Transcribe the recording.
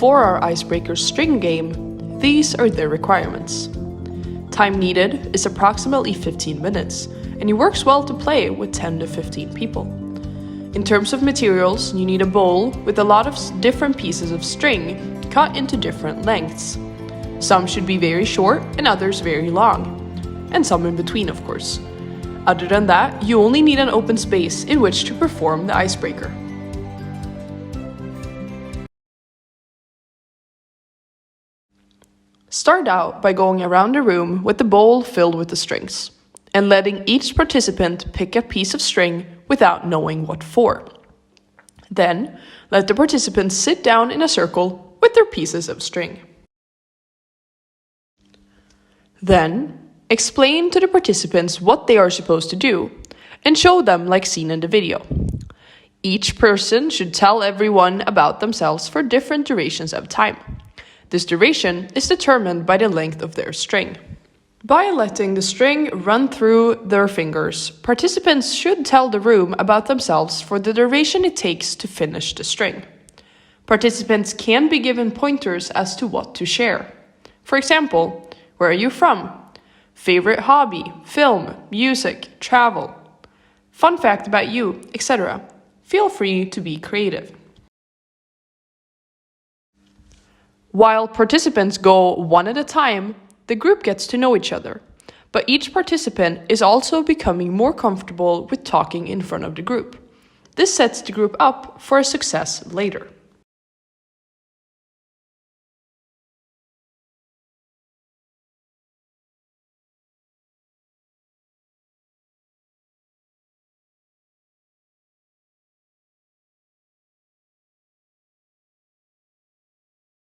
For our icebreaker string game, these are their requirements. Time needed is approximately 15 minutes, and it works well to play with 10 to 15 people. In terms of materials, you need a bowl with a lot of different pieces of string cut into different lengths. Some should be very short and others very long, and some in between, of course. Other than that, you only need an open space in which to perform the icebreaker. Start out by going around the room with the bowl filled with the strings, and letting each participant pick a piece of string without knowing what for. Then, let the participants sit down in a circle with their pieces of string. Then, explain to the participants what they are supposed to do, and show them like seen in the video. Each person should tell everyone about themselves for different durations of time. This duration is determined by the length of their string. By letting the string run through their fingers, participants should tell the room about themselves for the duration it takes to finish the string. Participants can be given pointers as to what to share. For example, where are you from? Favorite hobby, film, music, travel. Fun fact about you, etc. Feel free to be creative. While participants go one at a time, the group gets to know each other, but each participant is also becoming more comfortable with talking in front of the group. This sets the group up for a success later.